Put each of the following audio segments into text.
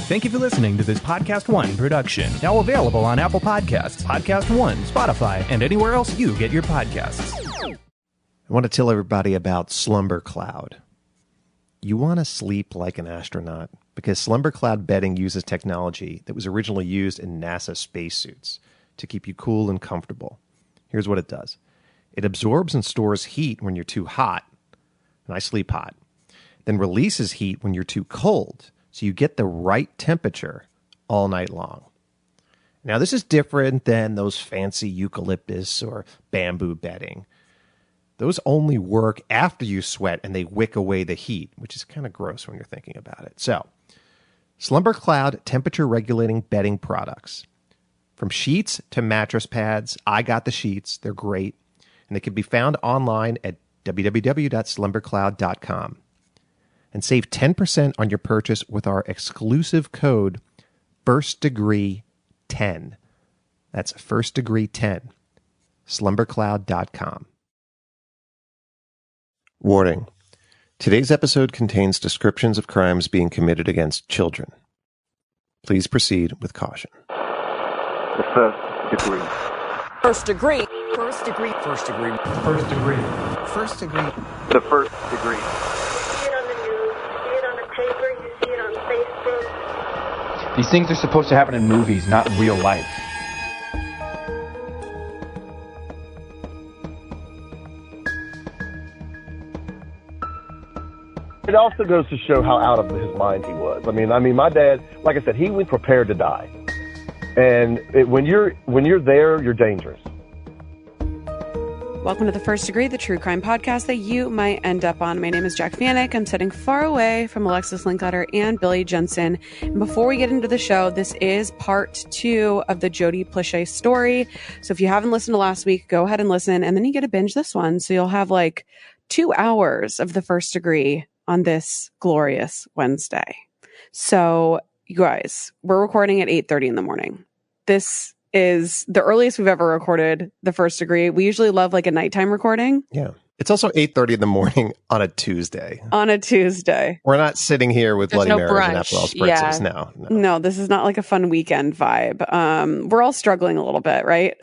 Thank you for listening to this Podcast One production. Now available on Apple Podcasts, Podcast One, Spotify, and anywhere else you get your podcasts. I want to tell everybody about Slumber Cloud. You want to sleep like an astronaut because Slumber Cloud bedding uses technology that was originally used in NASA spacesuits to keep you cool and comfortable. Here's what it does. It absorbs and stores heat when you're too hot, and I sleep hot, then releases heat when you're too cold, so you get the right temperature all night long. Now, this is different than those fancy eucalyptus or bamboo bedding. Those only work after you sweat and they wick away the heat, which is kind of gross when you're thinking about it. So, Slumber Cloud temperature regulating bedding products. From sheets to mattress pads, I got the sheets. They're great. And they can be found online at www.slumbercloud.com. And save 10% on your purchase with our exclusive code FirstDegree10. That's FirstDegree10. Slumbercloud.com. Warning. Today's episode contains descriptions of crimes being committed against children. Please proceed with caution. The first degree. First degree. First degree. First degree. First degree. First degree. The first degree. These things are supposed to happen in movies, not in real life. It also goes to show how out of his mind he was. I mean, my dad, like I said, he was prepared to die. And when you're there, you're dangerous. Welcome to The First Degree, the true crime podcast that you might end up on. My name is Jack Vanek. I'm sitting far away from Alexis Linkletter and Billy Jensen. And before we get into the show, this is part 2 of the Jody Plauché story. So if you haven't listened to last week, go ahead and listen. And then you get to binge this one. So you'll have like 2 hours of The First Degree on this glorious Wednesday. So you guys, we're recording at 8:30 in the morning. This is the earliest we've ever recorded The First Degree. We usually love like a nighttime recording. Yeah. It's also 8:30 in the morning on a Tuesday. On a Tuesday. We're not sitting here with There's Bloody no Marys brunch. and Aperol spritzes. Yeah. No. This is not like a fun weekend vibe. We're all struggling a little bit, right?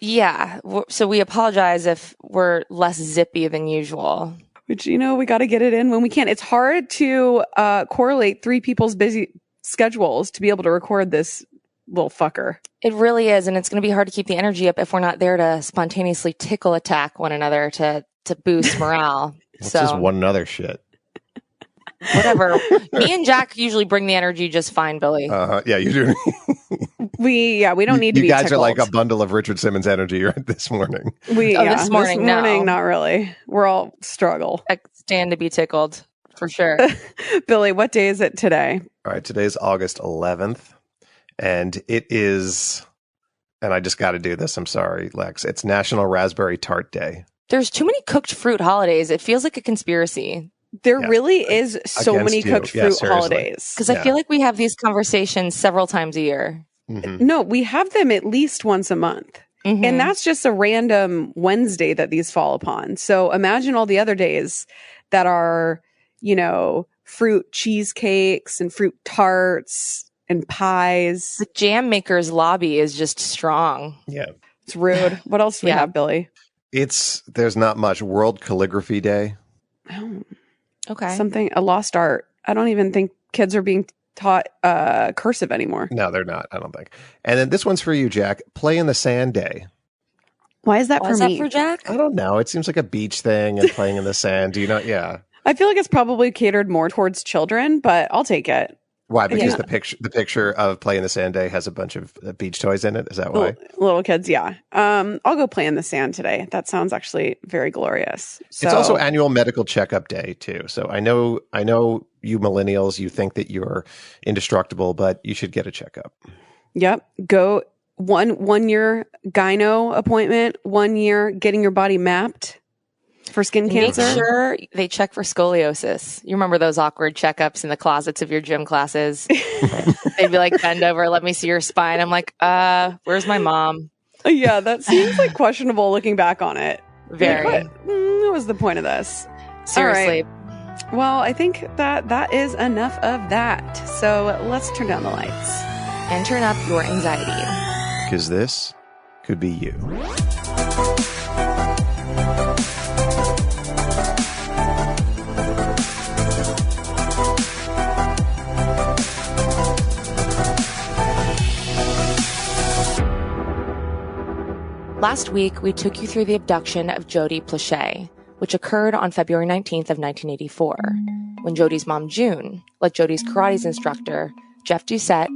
Yeah. So we apologize if we're less zippy than usual. Which, we got to get it in when we can. It's hard to correlate 3 people's busy schedules to be able to record this little fucker. It really is. And it's going to be hard to keep the energy up if we're not there to spontaneously tickle attack one another to boost morale. It's just one another shit. Whatever. Me and Jack usually bring the energy just fine, Billy. Yeah, you do. We don't need to be You guys tickled. are like a bundle of Richard Simmons energy right this morning. This morning, no. Not really. We're all struggle. I stand to be tickled, for sure. Billy, what day is it today? All right, today's August 11th, and it is, and I just got to do this, I'm sorry, Lex, it's National Raspberry Tart Day. There's too many cooked fruit holidays. It feels like a conspiracy. There really is so many cooked fruit holidays. Because I feel like we have these conversations several times a year. Mm-hmm. No, we have them at least once a month. Mm-hmm. And that's just a random Wednesday that these fall upon. So imagine all the other days that are, fruit cheesecakes and fruit tarts and pies. The jam maker's lobby is just strong. Yeah. It's rude. What else do we have, Billy? There's not much. World Calligraphy Day. Oh, okay. A lost art. I don't even think kids are being taught cursive anymore. No, they're not, I don't think. And then this one's for you, Jack. Play in the Sand Day. Why is that Why for is me? that for Jack? I don't know. It seems like a beach thing and playing in the sand. Do you know? Yeah. I feel like it's probably catered more towards children, but I'll take it. Why? Because the picture of Play in the Sand Day has a bunch of beach toys in it. Is that why? Little kids, yeah. I'll go play in the sand today. That sounds actually very glorious. So, it's also annual medical checkup day too. So I know you millennials, you think that you're indestructible, but you should get a checkup. Yep. Go 1 year gyno appointment, 1 year getting your body mapped for skin cancer. Make sure they check for scoliosis. You remember those awkward checkups in the closets of your gym classes? They'd be like, bend over, let me see your spine. I'm like, where's my mom? Yeah, that seems like questionable looking back on it. Very. What was the point of this? Seriously. Well, I think that is enough of that. So let's turn down the lights. And turn up your anxiety. Because this could be you. Last week, we took you through the abduction of Jody Plauché, which occurred on February 19th of 1984, when Jody's mom, June, let Jody's karate instructor, Jeff Doucette,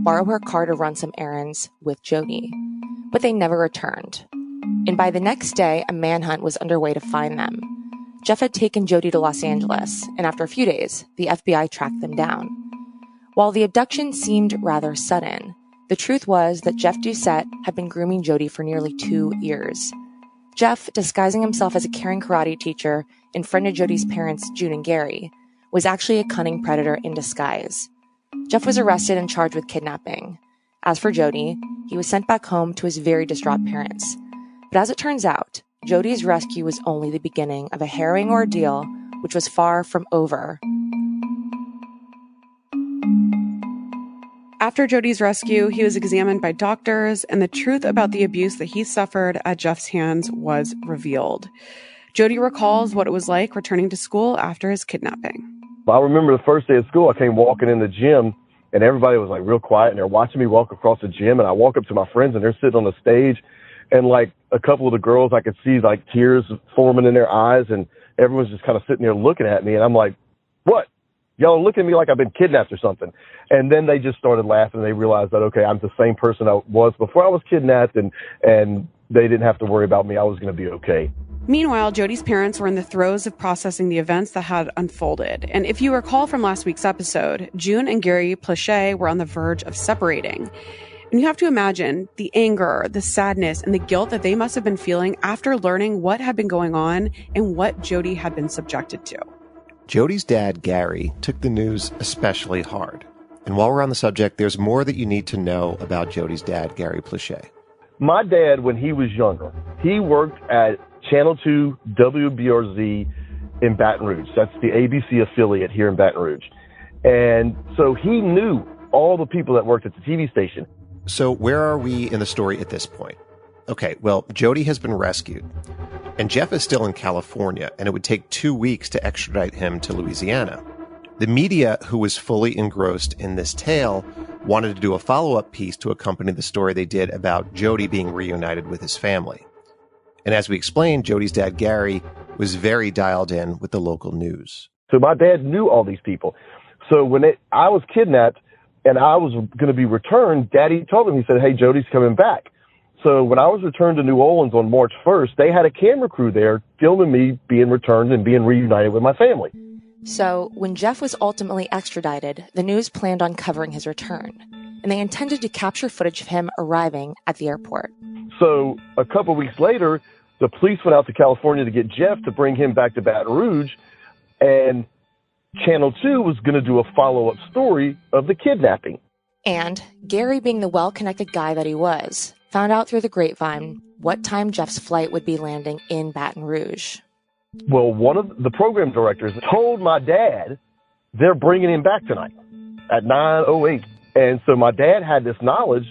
borrow her car to run some errands with Jody. But they never returned. And by the next day, a manhunt was underway to find them. Jeff had taken Jody to Los Angeles, and after a few days, the FBI tracked them down. While the abduction seemed rather sudden, the truth was that Jeff Doucette had been grooming Jody for nearly 2 years. Jeff, disguising himself as a caring karate teacher and friend of Jody's parents, June and Gary, was actually a cunning predator in disguise. Jeff was arrested and charged with kidnapping. As for Jody, he was sent back home to his very distraught parents. But as it turns out, Jody's rescue was only the beginning of a harrowing ordeal which was far from over. After Jody's rescue, he was examined by doctors, and the truth about the abuse that he suffered at Jeff's hands was revealed. Jody recalls what it was like returning to school after his kidnapping. I remember the first day of school, I came walking in the gym, and everybody was like real quiet, and they're watching me walk across the gym, and I walk up to my friends, and they're sitting on the stage, and like a couple of the girls, I could see like tears forming in their eyes, and everyone's just kind of sitting there looking at me, and I'm like, what? Y'all look at me like I've been kidnapped or something. And then they just started laughing, and they realized that, okay, I'm the same person I was before I was kidnapped, and they didn't have to worry about me. I was going to be okay. Meanwhile, Jody's parents were in the throes of processing the events that had unfolded. And if you recall from last week's episode, June and Gary Plauché were on the verge of separating. And you have to imagine the anger, the sadness, and the guilt that they must have been feeling after learning what had been going on and what Jody had been subjected to. Jody's dad, Gary, took the news especially hard. And while we're on the subject, there's more that you need to know about Jody's dad, Gary Plauché. My dad, when he was younger, he worked at Channel 2 WBRZ in Baton Rouge. That's the ABC affiliate here in Baton Rouge. And so he knew all the people that worked at the TV station. So where are we in the story at this point? Okay, well, Jody has been rescued. And Jeff is still in California, and it would take 2 weeks to extradite him to Louisiana. The media, who was fully engrossed in this tale, wanted to do a follow-up piece to accompany the story they did about Jody being reunited with his family. And as we explained, Jody's dad, Gary, was very dialed in with the local news. So my dad knew all these people. So when I was kidnapped and I was going to be returned, Daddy told him, he said, hey, Jody's coming back. So when I was returned to New Orleans on March 1st, they had a camera crew there filming me being returned and being reunited with my family. So when Jeff was ultimately extradited, the news planned on covering his return, and they intended to capture footage of him arriving at the airport. So a couple of weeks later, the police went out to California to get Jeff to bring him back to Baton Rouge, and Channel 2 was going to do a follow-up story of the kidnapping. And Gary, being the well-connected guy that he was, found out through the grapevine what time Jeff's flight would be landing in Baton Rouge. Well, one of the program directors told my dad they're bringing him back tonight at 9:08. And so my dad had this knowledge.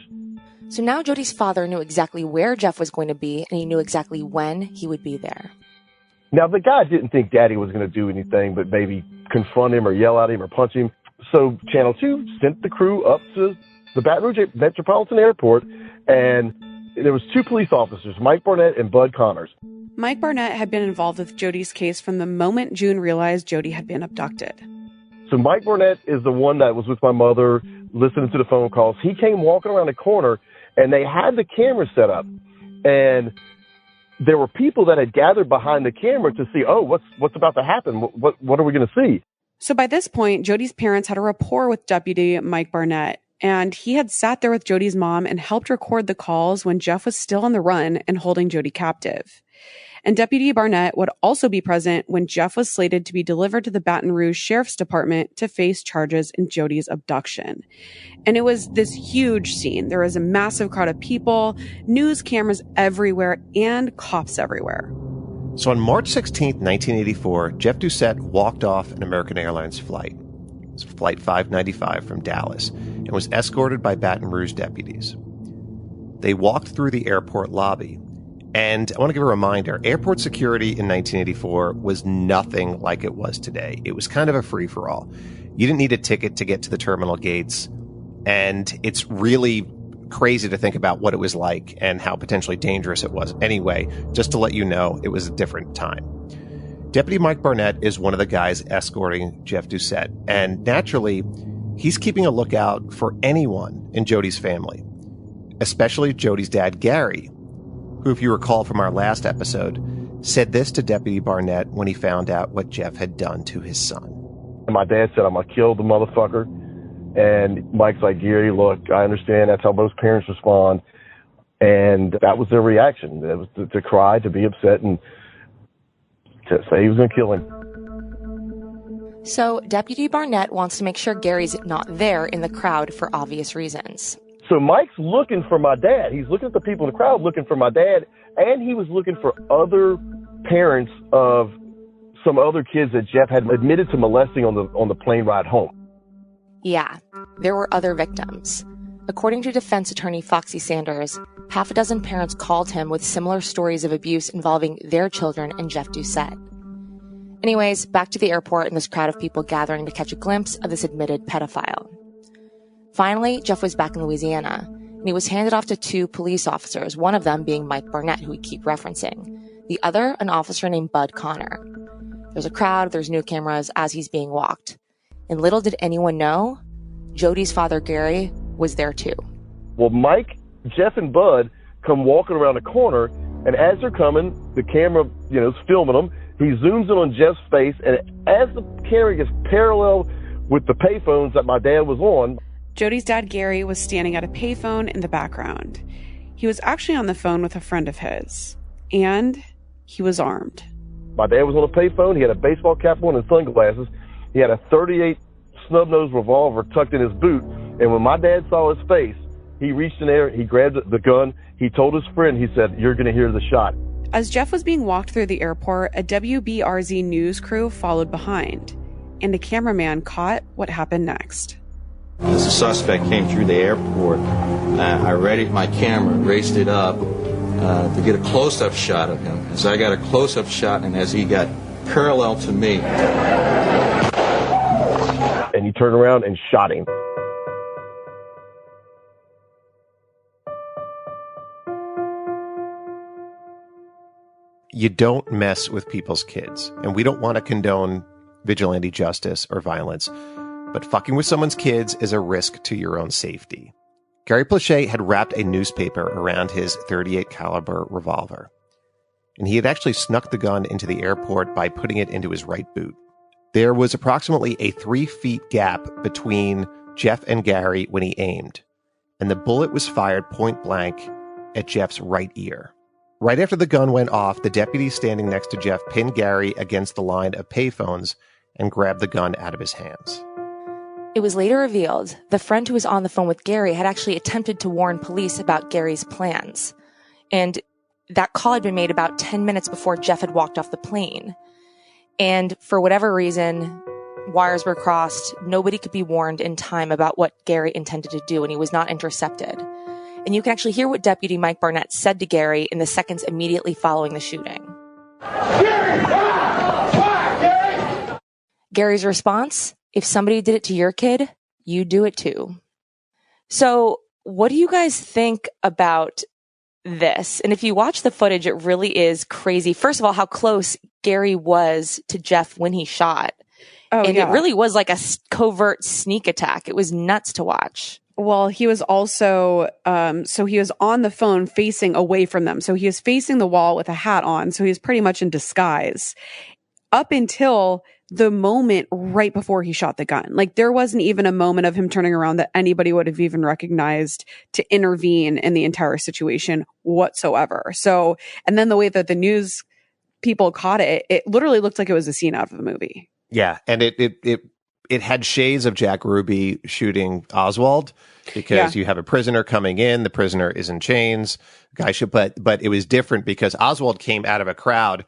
So now Jody's father knew exactly where Jeff was going to be, and he knew exactly when he would be there. Now, the guy didn't think Daddy was going to do anything but maybe confront him or yell at him or punch him. So Channel 2 sent the crew up to the Baton Rouge Metropolitan Airport, and there was 2 police officers, Mike Barnett and Bud Connors. Mike Barnett had been involved with Jody's case from the moment June realized Jody had been abducted. So Mike Barnett is the one that was with my mother listening to the phone calls. He came walking around the corner, and they had the camera set up. And there were people that had gathered behind the camera to see, oh, what's about to happen? What are we going to see? So by this point, Jody's parents had a rapport with Deputy Mike Barnett, and he had sat there with Jody's mom and helped record the calls when Jeff was still on the run and holding Jody captive. And Deputy Barnett would also be present when Jeff was slated to be delivered to the Baton Rouge Sheriff's Department to face charges in Jody's abduction. And it was this huge scene. There was a massive crowd of people, news cameras everywhere, and cops everywhere. So on March 16th, 1984, Jeff Doucette walked off an American Airlines flight. It was Flight 595 from Dallas and was escorted by Baton Rouge deputies. They walked through the airport lobby. And I want to give a reminder, airport security in 1984 was nothing like it was today. It was kind of a free-for-all. You didn't need a ticket to get to the terminal gates. And it's really crazy to think about what it was like and how potentially dangerous it was. Anyway, just to let you know, it was a different time. Deputy Mike Barnett is one of the guys escorting Jeff Doucette. And naturally, he's keeping a lookout for anyone in Jody's family, especially Jody's dad, Gary, who, if you recall from our last episode, said this to Deputy Barnett when he found out what Jeff had done to his son. My dad said, I'm going to kill the motherfucker. And Mike's like, Gary, look, I understand that's how most parents respond. And that was their reaction. It was to cry, to be upset, and to say he was going to kill him. So Deputy Barnett wants to make sure Gary's not there in the crowd for obvious reasons. So Mike's looking for my dad. He's looking at the people in the crowd looking for my dad, and he was looking for other parents of some other kids that Jeff had admitted to molesting on the plane ride home. Yeah, there were other victims. According to defense attorney Foxy Sanders, half a dozen parents called him with similar stories of abuse involving their children and Jeff Doucette. Anyways, back to the airport and this crowd of people gathering to catch a glimpse of this admitted pedophile. Finally, Jeff was back in Louisiana, and he was handed off to two police officers, one of them being Mike Barnett, who we keep referencing. The other, an officer named Bud Connor. There's a crowd, there's new cameras as he's being walked. And little did anyone know, Jody's father, Gary, was there too. Well, Mike, Jeff, and Bud come walking around the corner, and as they're coming, the camera, is filming them. He zooms in on Jeff's face, and as the camera gets parallel with the payphones that my dad was on, Jody's dad, Gary, was standing at a payphone in the background. He was actually on the phone with a friend of his, and he was armed. My dad was on a payphone. He had a baseball cap on and sunglasses. He had a .38 snub-nosed revolver tucked in his boot, and when my dad saw his face, he reached in there, he grabbed the gun, he told his friend, he said, "You're going to hear the shot." As Jeff was being walked through the airport, a WBRZ news crew followed behind, and a cameraman caught what happened next. As the suspect came through the airport, I readied my camera, raised it up to get a close-up shot of him. As I got a close-up shot and as he got parallel to me. And he turned around and shot him. You don't mess with people's kids, and we don't want to condone vigilante justice or violence. But fucking with someone's kids is a risk to your own safety. Gary Plauché had wrapped a newspaper around his .38 caliber revolver, and he had actually snuck the gun into the airport by putting it into his right boot. There was approximately a 3 feet gap between Jeff and Gary when he aimed, and the bullet was fired point blank at Jeff's right ear. Right after the gun went off, the deputy standing next to Jeff pinned Gary against the line of payphones and grabbed the gun out of his hands. It was later revealed the friend who was on the phone with Gary had actually attempted to warn police about Gary's plans. And that call had been made about 10 minutes before Jeff had walked off the plane. And for whatever reason, wires were crossed. Nobody could be warned in time about what Gary intended to do, and he was not intercepted. And you can actually hear what Deputy Mike Barnett said to Gary in the seconds immediately following the shooting. Gary! Fire! Gary! Gary's response? If somebody did it to your kid, you do it too. So what do you guys think about this? And if you watch the footage, it really is crazy. First of all, how close Gary was to Jeff when he shot. Oh, and yeah. It really was like a covert sneak attack. It was nuts to watch. Well, he was also, so he was on the phone facing away from them. So he was facing the wall with a hat on. So he was pretty much in disguise up until the moment right before he shot the gun. Like, there wasn't even a moment of him turning around that anybody would have even recognized to intervene in the entire situation whatsoever. So, and then the way that the news people caught it, it literally looked like it was a scene out of a movie. Yeah, and it had shades of Jack Ruby shooting Oswald, because you have a prisoner coming in, the prisoner is in chains, but it was different because Oswald came out of a crowd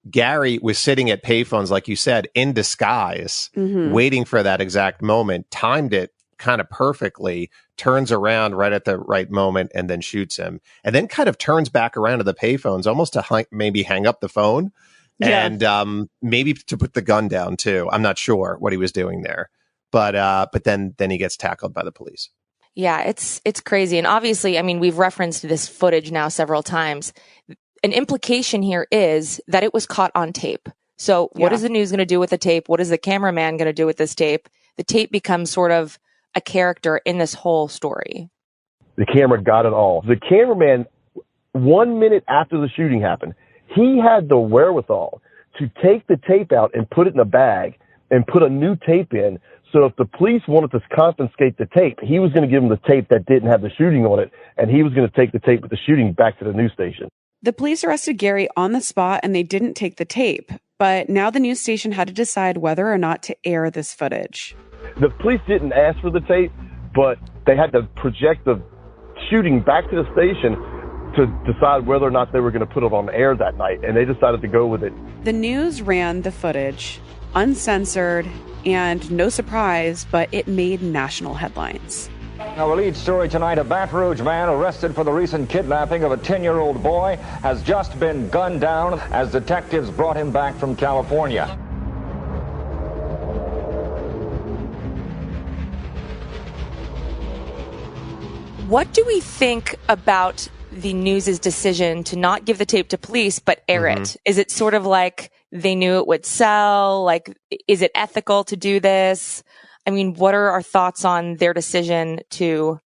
Gary was sitting at payphones, like you said, in disguise, waiting for that exact moment, timed it kind of perfectly, turns around right at the right moment, and then shoots him. And then kind of turns back around to the payphones, almost to maybe hang up the phone. Yeah. And maybe to put the gun down, too. I'm not sure what he was doing there. But then he gets tackled by the police. Yeah, it's crazy. And obviously, I mean, we've referenced this footage now several times. An implication here is that it was caught on tape. So what is the news going to do with the tape? What is the cameraman going to do with this tape? The tape becomes sort of a character in this whole story. The camera got it all. The cameraman, 1 minute after the shooting happened, he had the wherewithal to take the tape out and put it in a bag and put a new tape in. So if the police wanted to confiscate the tape, he was going to give them the tape that didn't have the shooting on it, and he was going to take the tape with the shooting back to the news station. The police arrested Gary on the spot, and they didn't take the tape. But now the news station had to decide whether or not to air this footage. The police didn't ask for the tape, but they had to project the shooting back to the station to decide whether or not they were going to put it on air that night, and they decided to go with it. The news ran the footage, uncensored, and no surprise, but it made national headlines. Our lead story tonight, a Baton Rouge man arrested for the recent kidnapping of a 10-year-old boy has just been gunned down as detectives brought him back from California. What do we think about the news's decision to not give the tape to police but air it? Is it sort of like they knew it would sell? Like, is it ethical to do this? I mean, what are our thoughts on their decision to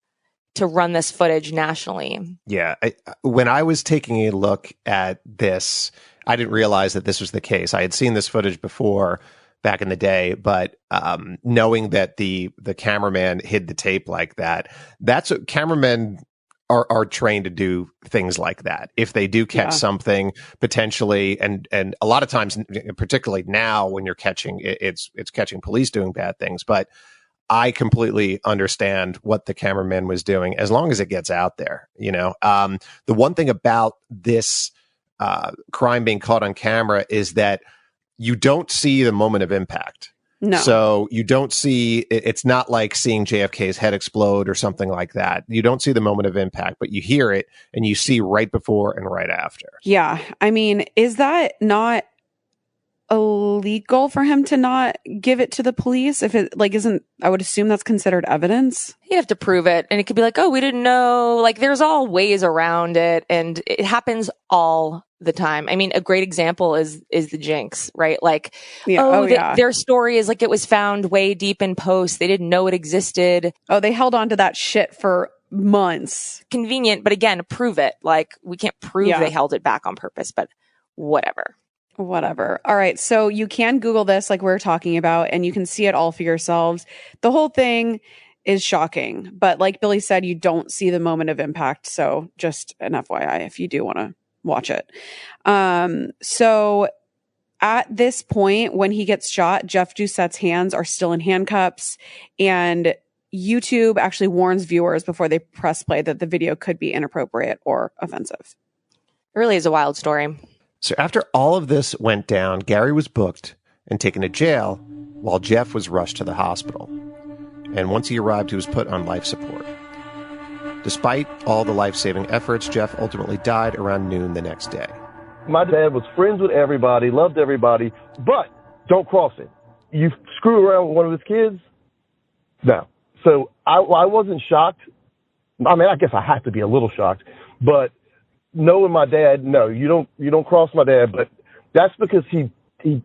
run this footage nationally? Yeah, when I was taking a look at this, I didn't realize that this was the case. I had seen this footage before back in the day, but knowing that the cameraman hid the tape like that, that's what cameramen are trained to do, things like that. If they do catch something potentially, and a lot of times, particularly now when you're catching, it's catching police doing bad things. But I completely understand what the cameraman was doing as long as it gets out there. You know, the one thing about this crime being caught on camera is that you don't see the moment of impact. No. So you don't see, it's not like seeing JFK's head explode or something like that. You don't see the moment of impact, but you hear it and you see right before and right after. Yeah. I mean, is that not illegal for him to not give it to the police? If it I would assume that's considered evidence. You have to prove it. And it could be like, oh, we didn't know. Like, there's all ways around it. And it happens all the time. I mean, a great example is the Jinx, right? Like, their story is like it was found way deep in post. They didn't know it existed. Oh, they held on to that shit for months. Convenient, but again, prove it. Like, we can't prove they held it back on purpose, but whatever. All right. So you can Google this like we were talking about, and you can see it all for yourselves. The whole thing is shocking, but like Billy said, you don't see the moment of impact. So just an FYI, if you do want to watch it. So at this point, when he gets shot, Jeff Doucette's hands are still in handcuffs, and YouTube actually warns viewers before they press play that the video could be inappropriate or offensive. It really is a wild story. So after all of this went down, Gary was booked and taken to jail while Jeff was rushed to the hospital. And once he arrived, he was put on life support. Despite all the life-saving efforts, Jeff ultimately died around noon the next day. My dad was friends with everybody, loved everybody, but don't cross it. You screw around with one of his kids? No. So I wasn't shocked. I mean, I guess I have to be a little shocked, but knowing my dad, no, you don't cross my dad, but that's because he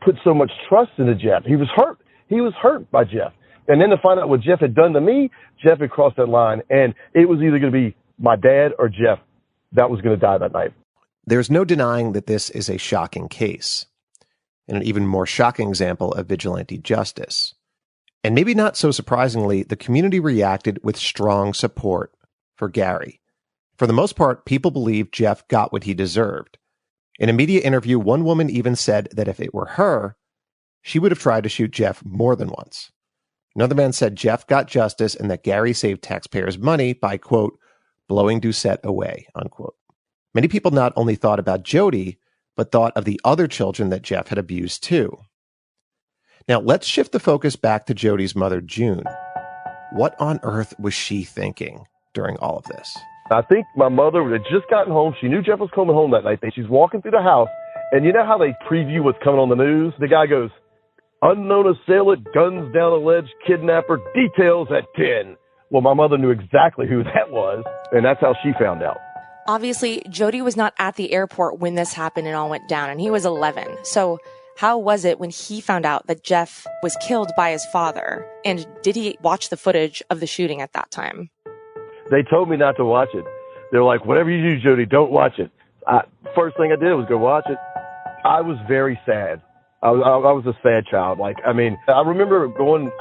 put so much trust into Jeff. He was hurt. He was hurt by Jeff. And then to find out what Jeff had done to me, Jeff had crossed that line, and it was either going to be my dad or Jeff that was going to die that night. There's no denying that this is a shocking case, and an even more shocking example of vigilante justice. And maybe not so surprisingly, the community reacted with strong support for Gary. For the most part, people believed Jeff got what he deserved. In a media interview, one woman even said that if it were her, she would have tried to shoot Jeff more than once. Another man said Jeff got justice and that Gary saved taxpayers' money by, quote, blowing Doucette away, unquote. Many people not only thought about Jody, but thought of the other children that Jeff had abused too. Now, let's shift the focus back to Jody's mother, June. What on earth was she thinking during all of this? I think my mother had just gotten home. She knew Jeff was coming home that night. She's walking through the house, and you know how they preview what's coming on the news? The guy goes, "Unknown assailant, guns down alleged kidnapper, details at 10. Well, my mother knew exactly who that was, and that's how she found out. Obviously, Jody was not at the airport when this happened and all went down, and he was 11. So how was it when he found out that Jeff was killed by his father? And did he watch the footage of the shooting at that time? They told me not to watch it. They're like, "Whatever you do, Jody, don't watch it." First thing I did was go watch it. I was very sad. I was a sad child. I remember going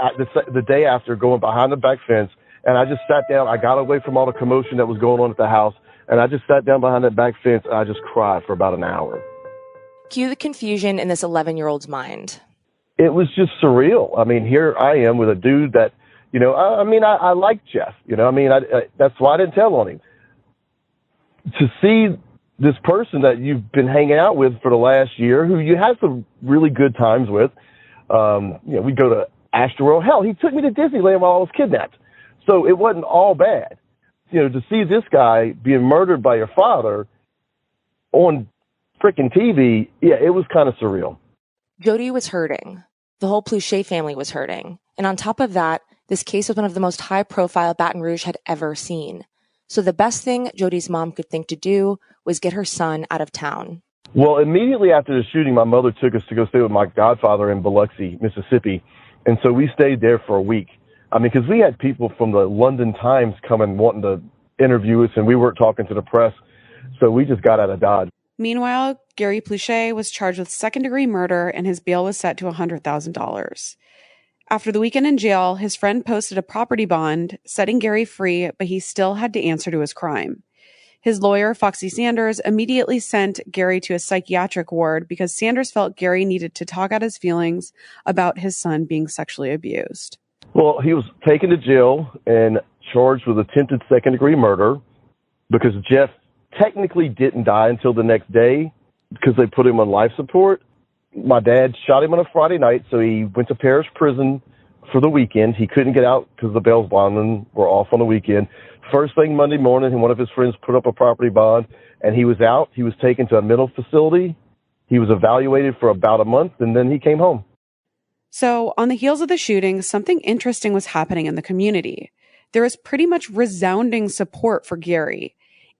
the day after, going behind the back fence, and I just sat down. I got away from all the commotion that was going on at the house, and I just sat down behind that back fence, and I just cried for about an hour. Cue the confusion in this 11-year-old's mind. It was just surreal. I mean, here I am with a dude that, I like Jeff. That's why I didn't tell on him. To see this person that you've been hanging out with for the last year, who you had some really good times with, we go to Astroworld. Hell, he took me to Disneyland while I was kidnapped. So it wasn't all bad. To see this guy being murdered by your father on freaking TV, it was kind of surreal. Jody was hurting. The whole Pluchet family was hurting. And on top of that, this case was one of the most high-profile Baton Rouge had ever seen. So the best thing Jody's mom could think to do was get her son out of town. Well, immediately after the shooting, my mother took us to go stay with my godfather in Biloxi, Mississippi. And so we stayed there for a week. Because we had people from the London Times coming wanting to interview us, and we weren't talking to the press. So we just got out of Dodge. Meanwhile, Gary Pluchet was charged with second-degree murder, and his bail was set to $100,000. After the weekend in jail, his friend posted a property bond, setting Gary free, but he still had to answer to his crime. His lawyer, Foxy Sanders, immediately sent Gary to a psychiatric ward because Sanders felt Gary needed to talk out his feelings about his son being sexually abused. Well, he was taken to jail and charged with attempted second-degree murder because Jeff technically didn't die until the next day because they put him on life support. My dad shot him on a Friday night, so he went to parish prison for the weekend. He couldn't get out because the bail bondsmen were off on the weekend. First thing Monday morning, one of his friends put up a property bond, and he was out. He was taken to a mental facility. He was evaluated for about a month, and then he came home. So on the heels of the shooting, something interesting was happening in the community. There was pretty much resounding support for Gary,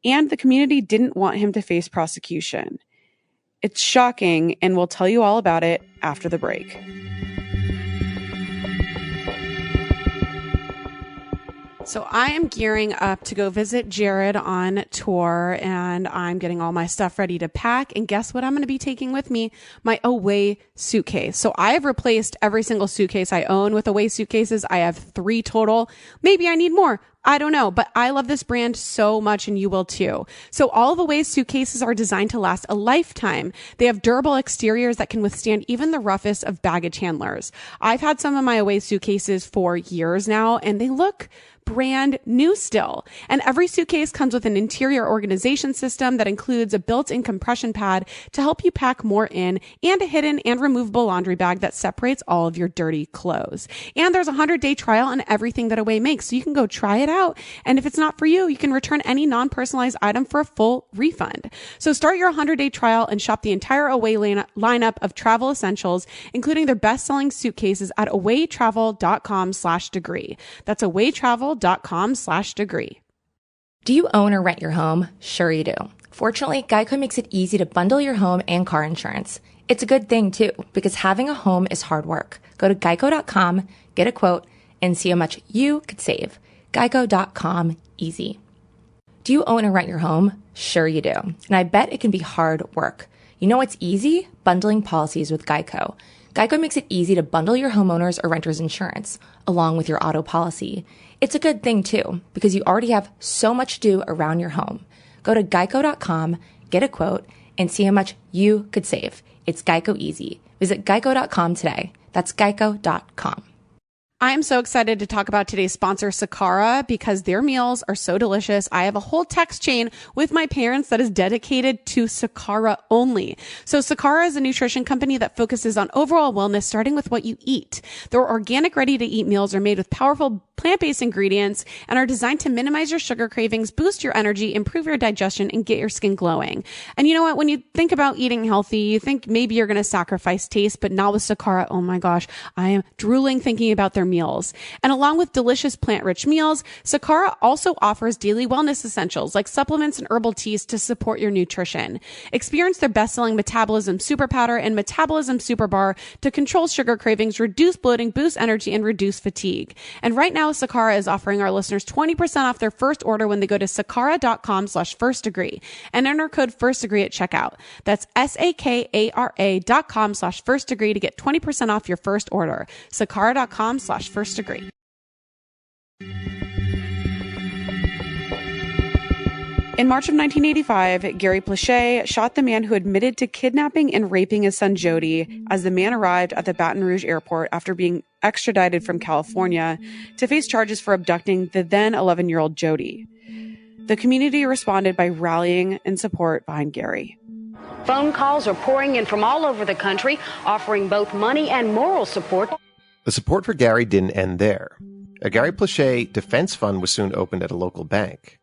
and the community didn't want him to face prosecution. It's shocking, and we'll tell you all about it after the break. So I am gearing up to go visit Jared on tour, and I'm getting all my stuff ready to pack. And guess what I'm going to be taking with me? My Away suitcase. So I have replaced every single suitcase I own with Away suitcases. I have 3 total. Maybe I need more. I don't know, but I love this brand so much, and you will too. So all of Away's suitcases are designed to last a lifetime. They have durable exteriors that can withstand even the roughest of baggage handlers. I've had some of my Away suitcases for years now, and they look brand new still. And every suitcase comes with an interior organization system that includes a built-in compression pad to help you pack more in, and a hidden and removable laundry bag that separates all of your dirty clothes. And there's a 100-day trial on everything that Away makes, so you can go try it out. And if it's not for you, you can return any non-personalized item for a full refund. So start your 100-day trial and shop the entire Away lineup of travel essentials, including their best-selling suitcases at awaytravel.com/degree. That's awaytravel.com/degree. Do you own or rent your home? Sure you do. Fortunately, Geico makes it easy to bundle your home and car insurance. It's a good thing too, because having a home is hard work. Go to geico.com, get a quote, and see how much you could save. Geico.com, easy. Do you own or rent your home? Sure you do. And I bet it can be hard work. You know what's easy? Bundling policies with Geico. Geico makes it easy to bundle your homeowners or renters insurance along with your auto policy. It's a good thing too, because you already have so much to do around your home. Go to geico.com, get a quote, and see how much you could save. It's Geico easy. Visit geico.com today. That's geico.com. I'm so excited to talk about today's sponsor, Sakara, because their meals are so delicious. I have a whole text chain with my parents that is dedicated to Sakara only. So Sakara is a nutrition company that focuses on overall wellness, starting with what you eat. Their organic, ready-to-eat meals are made with powerful plant-based ingredients and are designed to minimize your sugar cravings, boost your energy, improve your digestion, and get your skin glowing. And you know what? When you think about eating healthy, you think maybe you're going to sacrifice taste, but not with Sakara. Oh my gosh, I am drooling thinking about their meals. And along with delicious plant-rich meals, Sakara also offers daily wellness essentials like supplements and herbal teas to support your nutrition. Experience their best-selling Metabolism Super Powder and Metabolism Super Bar to control sugar cravings, reduce bloating, boost energy, and reduce fatigue. And right now, Sakara is offering our listeners 20% off their first order when they go to sakara.com/firstdegree and enter code firstdegree at checkout. That's SAKARA.com/firstdegree to get 20% off your first order. Sakara.com/firstdegree. In March of 1985, Gary Plauché shot the man who admitted to kidnapping and raping his son Jody as the man arrived at the Baton Rouge airport after being extradited from California to face charges for abducting the then 11-year-old Jody. The community responded by rallying in support behind Gary. Phone calls are pouring in from all over the country, offering both money and moral support. The support for Gary didn't end there. A Gary Plauché defense fund was soon opened at a local bank,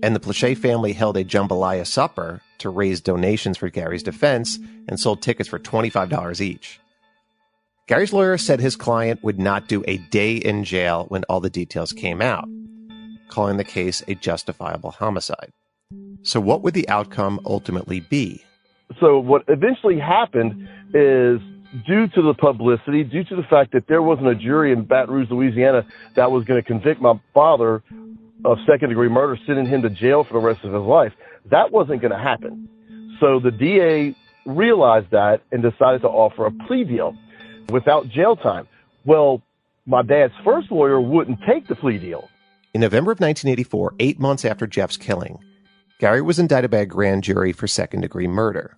and the Plauché family held a jambalaya supper to raise donations for Gary's defense and sold tickets for $25 each. Gary's lawyer said his client would not do a day in jail when all the details came out, calling the case a justifiable homicide. So what would the outcome ultimately be? So what eventually happened is, due to the publicity, due to the fact that there wasn't a jury in Baton Rouge, Louisiana, that was going to convict my father of second-degree murder, sending him to jail for the rest of his life, that wasn't going to happen. So the DA realized that and decided to offer a plea deal without jail time. Well, my dad's first lawyer wouldn't take the plea deal. In November of 1984, 8 months after Jeff's killing, Gary was indicted by a grand jury for second-degree murder.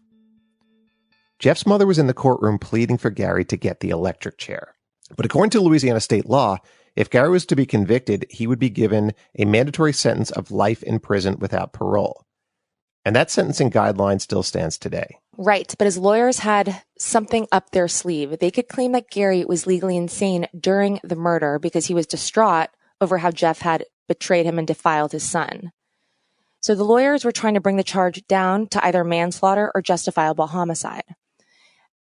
Jeff's mother was in the courtroom pleading for Gary to get the electric chair. But according to Louisiana state law, if Gary was to be convicted, he would be given a mandatory sentence of life in prison without parole. And that sentencing guideline still stands today. Right, but his lawyers had something up their sleeve. They could claim that Gary was legally insane during the murder because he was distraught over how Jeff had betrayed him and defiled his son. So the lawyers were trying to bring the charge down to either manslaughter or justifiable homicide.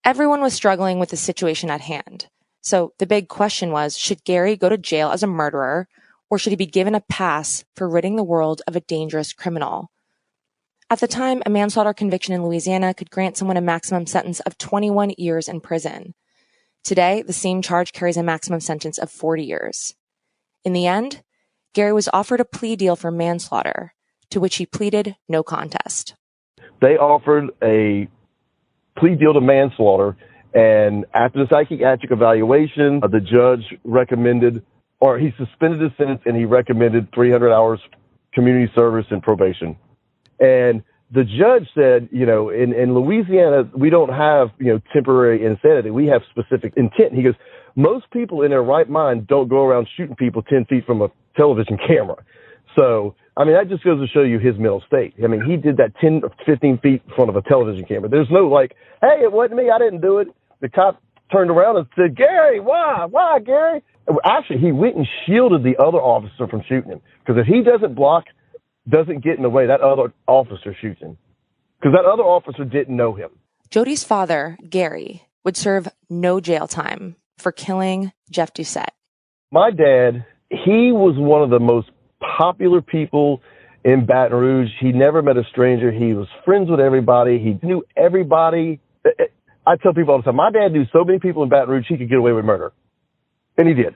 Everyone was struggling with the situation at hand. So the big question was, should Gary go to jail as a murderer, or should he be given a pass for ridding the world of a dangerous criminal? At the time, a manslaughter conviction in Louisiana could grant someone a maximum sentence of 21 years in prison. Today, the same charge carries a maximum sentence of 40 years. In the end, Gary was offered a plea deal for manslaughter, to which he pleaded no contest. They offered a plea deal to manslaughter, and after the psychiatric evaluation, the judge recommended, or he suspended his sentence, and he recommended 300 hours community service and probation. And the judge said, in Louisiana, we don't have, temporary insanity. We have specific intent. He goes, most people in their right mind don't go around shooting people 10 feet from a television camera. So, that just goes to show you his mental state. He did that 10 or 15 feet in front of a television camera. There's no hey, it wasn't me. I didn't do it. The cop turned around and said, Gary, why? Why, Gary? Actually, he went and shielded the other officer from shooting him. Because if he doesn't get in the way, that other officer shoots him. Because that other officer didn't know him. Jody's father, Gary, would serve no jail time for killing Jeff Doucette. My dad, he was one of the most popular people in Baton Rouge. He never met a stranger. He was friends with everybody. He knew everybody. I tell people all the time, my dad knew so many people in Baton Rouge he could get away with murder. And he did.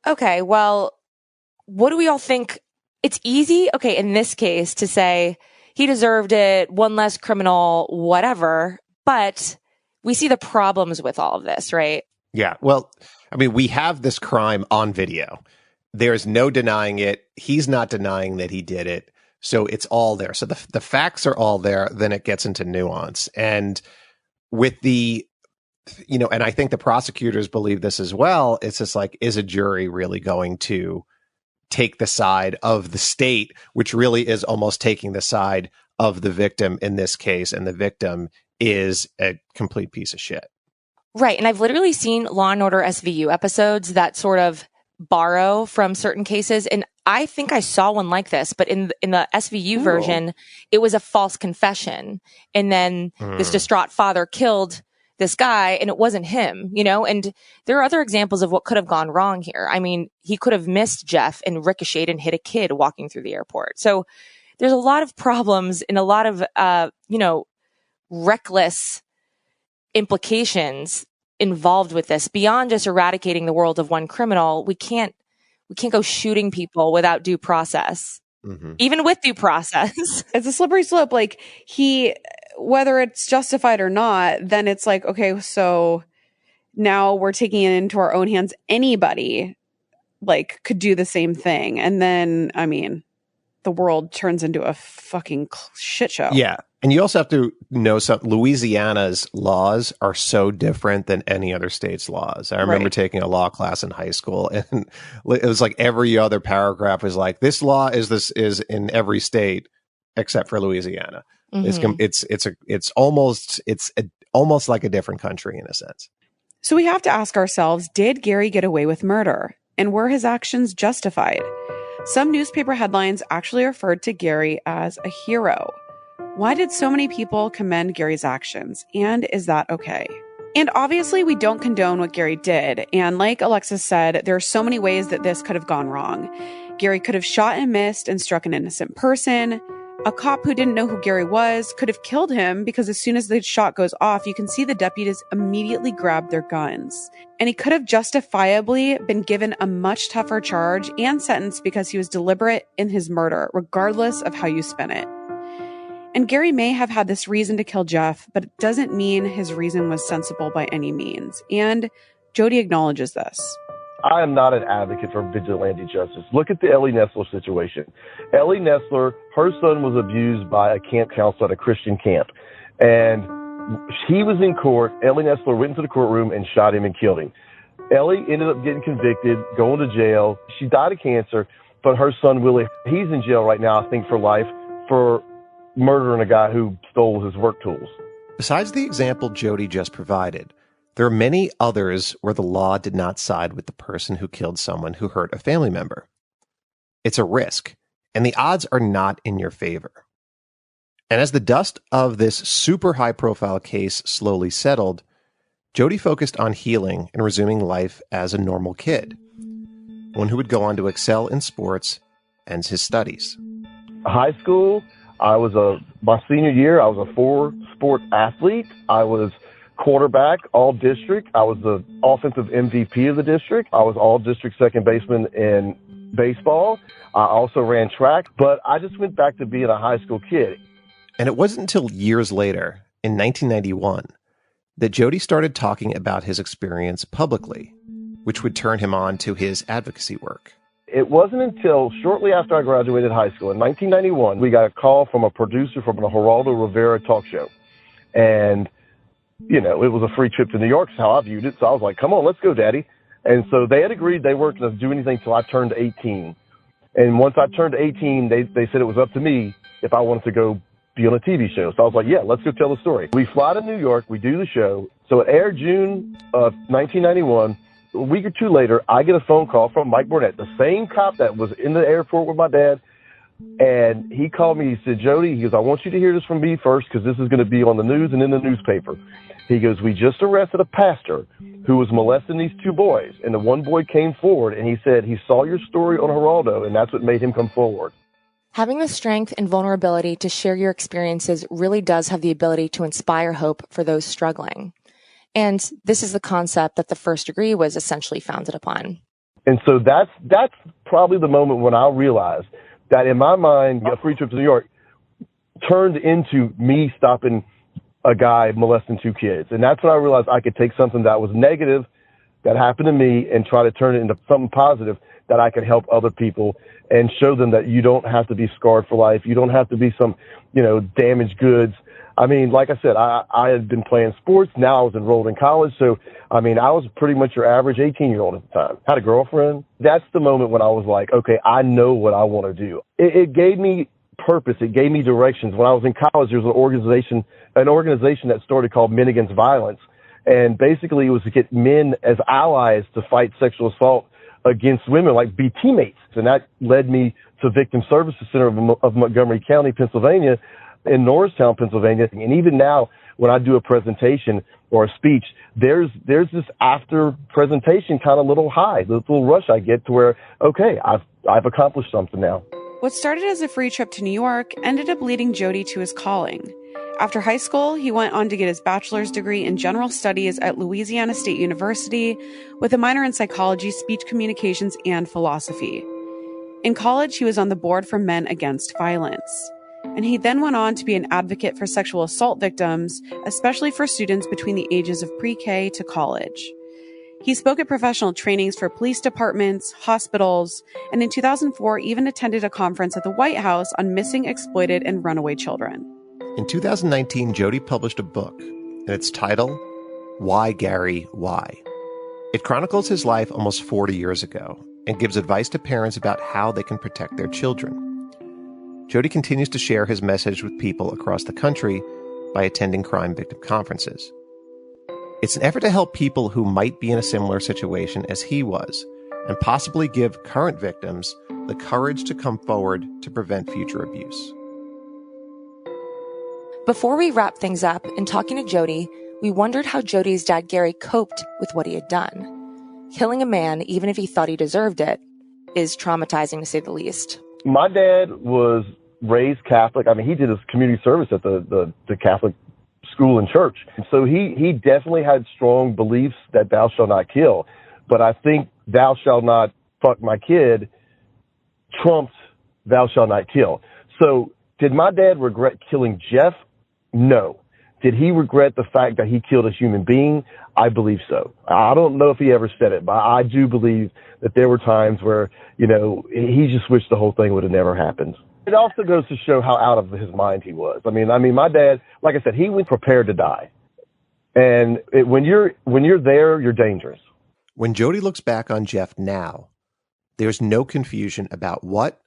Okay, well, what do we all think? It's easy, in this case, to say he deserved it, one less criminal, whatever. But we see the problems with all of this, right? Yeah, well, we have this crime on video. There's no denying it. He's not denying that he did it. So it's all there. So the facts are all there. Then it gets into nuance. And with the and I think the prosecutors believe this as well. It's just like, is a jury really going to take the side of the state, which really is almost taking the side of the victim in this case, and the victim is a complete piece of shit. Right. And I've literally seen Law and Order SVU episodes that sort of borrow from certain cases. And I think I saw one like this, but in the SVU version, it was a false confession. And then this distraught father killed this guy, and it wasn't him, and there are other examples of what could have gone wrong here. I mean, he could have missed Jeff and ricocheted and hit a kid walking through the airport. So there's a lot of problems and a lot of, reckless implications involved with this beyond just eradicating the world of one criminal. We can't go shooting people without due process, even with due process. It's a slippery slope. Like whether it's justified or not, then it's like, okay, so now we're taking it into our own hands. Anybody could do the same thing. And then, I mean, the world turns into a fucking shit show. Yeah. And you also have to know something. Louisiana's laws are so different than any other state's laws. I remember taking a law class in high school, and it was like every other paragraph was like, this law is in every state except for Louisiana. It's almost like a different country in a sense. So we have to ask ourselves, did Gary get away with murder? And were his actions justified? Some newspaper headlines actually referred to Gary as a hero. Why did so many people commend Gary's actions? And is that okay? And obviously, we don't condone what Gary did. And like Alexis said, there are so many ways that this could have gone wrong. Gary could have shot and missed and struck an innocent person. A cop who didn't know who Gary was could have killed him because as soon as the shot goes off, you can see the deputies immediately grab their guns. And he could have justifiably been given a much tougher charge and sentence because he was deliberate in his murder, regardless of how you spin it. And Gary may have had this reason to kill Jeff, but it doesn't mean his reason was sensible by any means. And Jody acknowledges this. I am not an advocate for vigilante justice. Look at the Ellie Nestler situation. Ellie Nestler, her son was abused by a camp counselor at a Christian camp. And he was in court. Ellie Nestler went into the courtroom and shot him and killed him. Ellie ended up getting convicted, going to jail. She died of cancer, but her son, Willie, he's in jail right now, I think, for life, for murdering a guy who stole his work tools. Besides the example Jody just provided, there are many others where the law did not side with the person who killed someone who hurt a family member. It's a risk, and the odds are not in your favor. And as the dust of this super high-profile case slowly settled, Jody focused on healing and resuming life as a normal kid, one who would go on to excel in sports and his studies. High school, my senior year, I was a 4-sport athlete. I was quarterback, all district. I was the offensive MVP of the district. I was all district second baseman in baseball. I also ran track, but I just went back to being a high school kid. And it wasn't until years later, in 1991, that Jody started talking about his experience publicly, which would turn him on to his advocacy work. It wasn't until shortly after I graduated high school in 1991, we got a call from a producer from the Geraldo Rivera talk show. And it was a free trip to New York, is how I viewed it. So I was like, come on, let's go, Daddy. And so they had agreed they weren't going to do anything until I turned 18. And once I turned 18, they said it was up to me if I wanted to go be on a TV show. So I was like, yeah, let's go tell the story. We fly to New York. We do the show. So it aired June of 1991. A week or two later, I get a phone call from Mike Burnett, the same cop that was in the airport with my dad. And he called me. He said, Jody, he goes, I want you to hear this from me first because this is going to be on the news and in the newspaper. He goes, we just arrested a pastor who was molesting these 2 boys. And the one boy came forward and he said he saw your story on Geraldo and that's what made him come forward. Having the strength and vulnerability to share your experiences really does have the ability to inspire hope for those struggling. And this is the concept that the First Degree was essentially founded upon. And so that's probably the moment when I realized that in my mind, a free trip to New York turned into me stopping a guy molesting 2 kids. And that's when I realized I could take something that was negative that happened to me and try to turn it into something positive that I could help other people and show them that you don't have to be scarred for life. You don't have to be some, damaged goods. I mean, like I said, I had been playing sports. Now I was enrolled in college. So, I mean, I was pretty much your average 18-year-old at the time. Had a girlfriend. That's the moment when I was like, okay, I know what I want to do. It gave me purpose. It gave me directions. When I was in college, there was an organization that started called Men Against Violence. And basically it was to get men as allies to fight sexual assault against women, like be teammates. And that led me to Victim Services Center of Montgomery County, Pennsylvania, in Norristown, Pennsylvania. And even now, when I do a presentation or a speech, there's this after presentation kind of little high, this little rush I get to where, okay, I've accomplished something now. What started as a free trip to New York ended up leading Jody to his calling. After high school, he went on to get his bachelor's degree in general studies at Louisiana State University with a minor in psychology, speech communications, and philosophy. In college, he was on the board for Men Against Violence. And he then went on to be an advocate for sexual assault victims, especially for students between the ages of pre-K to college. He spoke at professional trainings for police departments, hospitals, and in 2004 even attended a conference at the White House on missing, exploited, and runaway children. In 2019, Jody published a book, and its title, Why Gary, Why? It chronicles his life almost 40 years ago and gives advice to parents about how they can protect their children. Jody continues to share his message with people across the country by attending crime victim conferences. It's an effort to help people who might be in a similar situation as he was, and possibly give current victims the courage to come forward to prevent future abuse. Before we wrap things up, in talking to Jody, we wondered how Jody's dad Gary coped with what he had done. Killing a man, even if he thought he deserved it, is traumatizing to say the least. My dad was raised Catholic. I mean, he did his community service at the Catholic school and church. And so he definitely had strong beliefs that thou shalt not kill. But I think thou shalt not fuck my kid trumped thou shalt not kill. So did my dad regret killing Jeff? No. Did he regret the fact that he killed a human being? I believe so. I don't know if he ever said it, but I do believe that there were times where, he just wished the whole thing would have never happened. It also goes to show how out of his mind he was. I mean, my dad, like I said, he was prepared to die. And when you're there, you're dangerous. When Jody looks back on Jeff now, there's no confusion about what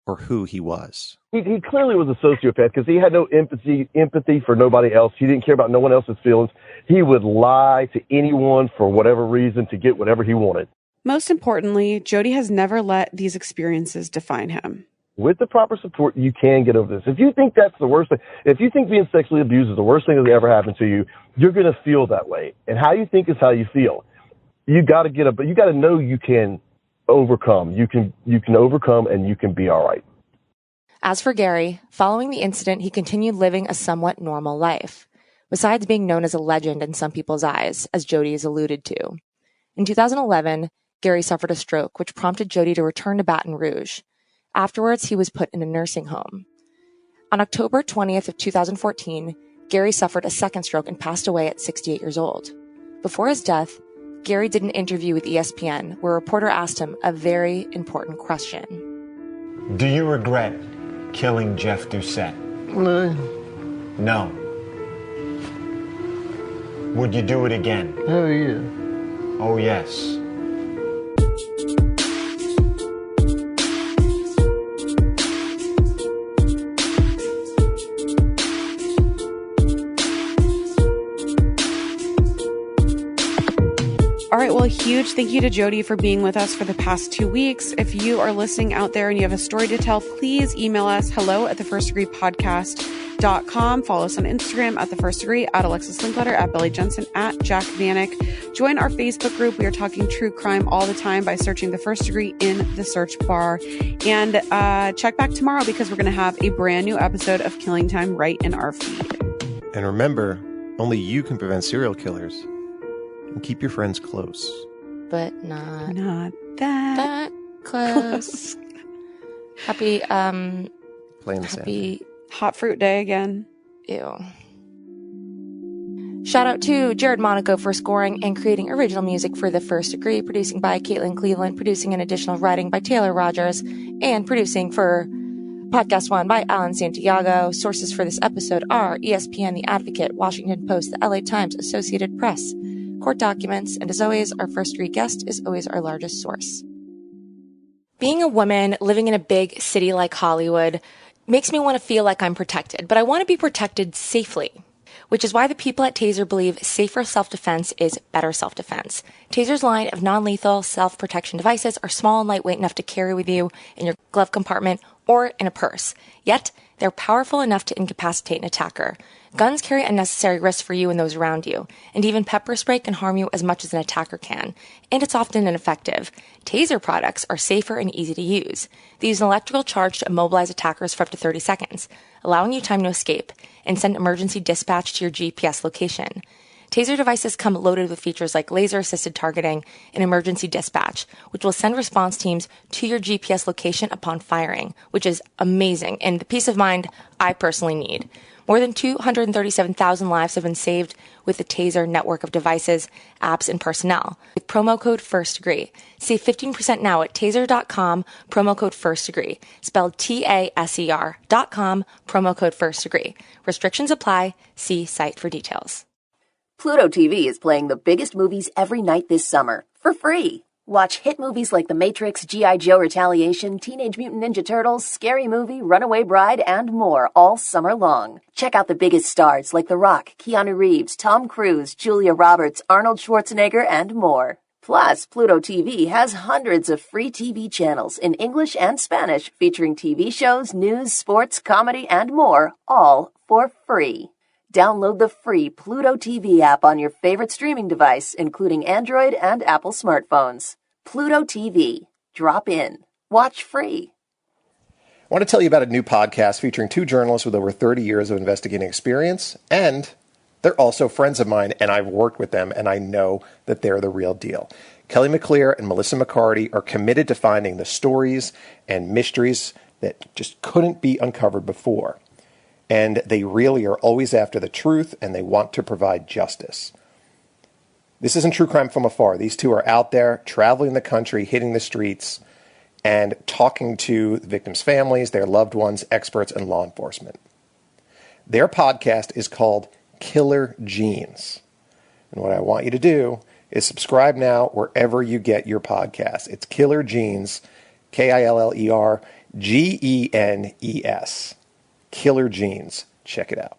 or who he was. He clearly was a sociopath because he had no empathy for nobody else. He didn't care about no one else's feelings. He would lie to anyone for whatever reason to get whatever he wanted. Most importantly, Jody has never let these experiences define him. With the proper support, you can get over this. If you think that's the worst thing, if you think being sexually abused is the worst thing that ever happened to you, you're going to feel that way. And how you think is how you feel. You got to know you can overcome. You can overcome and you can be all right. As for Gary, following the incident, he continued living a somewhat normal life, besides being known as a legend in some people's eyes, as Jody has alluded to. In 2011, Gary suffered a stroke, which prompted Jody to return to Baton Rouge. Afterwards, he was put in a nursing home. On October 20th of 2014, Gary suffered a second stroke and passed away at 68 years old. Before his death, Gary did an interview with ESPN where a reporter asked him a very important question. Do you regret killing Jeff Doucette? No. Would you do it again? Oh, yeah. Oh, yes. All right, well, a huge thank you to Jody for being with us for the past 2 weeks. If you are listening out there and you have a story to tell, please email us hello@thefirstdegreepodcast.com. Follow us on Instagram at The First Degree, at Alexis Linkletter, at Billy Jensen, at Jack Vanek. Join our Facebook group. We are talking true crime all the time by searching The First Degree in the search bar. And check back tomorrow because we're going to have a brand new episode of Killing Time right in our feed. And remember, only you can prevent serial killers. And keep your friends close. But not that close. Happy Hot Fruit Day again. Ew. Shout out to Jared Monaco for scoring and creating original music for The First Degree, producing by Caitlin Cleveland, producing and additional writing by Taylor Rogers, and producing for Podcast One by Alan Santiago. Sources for this episode are ESPN, The Advocate, Washington Post, the LA Times, Associated Press, court documents, and as always, our first degree guest is always our largest source. Being a woman living in a big city like Hollywood makes me want to feel like I'm protected, but I want to be protected safely, which is why the people at Taser believe safer self-defense is better self-defense. Taser's line of non-lethal self-protection devices are small and lightweight enough to carry with you in your glove compartment or in a purse. Yet, they're powerful enough to incapacitate an attacker. Guns carry unnecessary risks for you and those around you, and even pepper spray can harm you as much as an attacker can, and it's often ineffective. Taser products are safer and easy to use. They use an electrical charge to immobilize attackers for up to 30 seconds, allowing you time to escape, and send emergency dispatch to your GPS location. Taser devices come loaded with features like laser-assisted targeting and emergency dispatch, which will send response teams to your GPS location upon firing, which is amazing and the peace of mind I personally need. More than 237,000 lives have been saved with the Taser network of devices, apps, and personnel. With promo code FIRSTDEGREE. Save 15% now at taser.com, promo code FIRSTDEGREE. Spelled TASER.com, promo code FIRSTDEGREE. Restrictions apply. See site for details. Pluto TV is playing the biggest movies every night this summer, for free. Watch hit movies like The Matrix, G.I. Joe Retaliation, Teenage Mutant Ninja Turtles, Scary Movie, Runaway Bride, and more all summer long. Check out the biggest stars like The Rock, Keanu Reeves, Tom Cruise, Julia Roberts, Arnold Schwarzenegger, and more. Plus, Pluto TV has hundreds of free TV channels in English and Spanish featuring TV shows, news, sports, comedy, and more, all for free. Download the free Pluto TV app on your favorite streaming device, including Android and Apple smartphones. Pluto TV. Drop in. Watch free. I want to tell you about a new podcast featuring two journalists with over 30 years of investigating experience, and they're also friends of mine, and I've worked with them, and I know that they're the real deal. Kelly McClear and Melissa McCarty are committed to finding the stories and mysteries that just couldn't be uncovered before. And they really are always after the truth, and they want to provide justice. This isn't true crime from afar. These two are out there, traveling the country, hitting the streets, and talking to the victims' families, their loved ones, experts, and law enforcement. Their podcast is called Killer Genes. And what I want you to do is subscribe now wherever you get your podcasts. It's Killer Genes, KILLERGENES. Killer Genes. Check it out.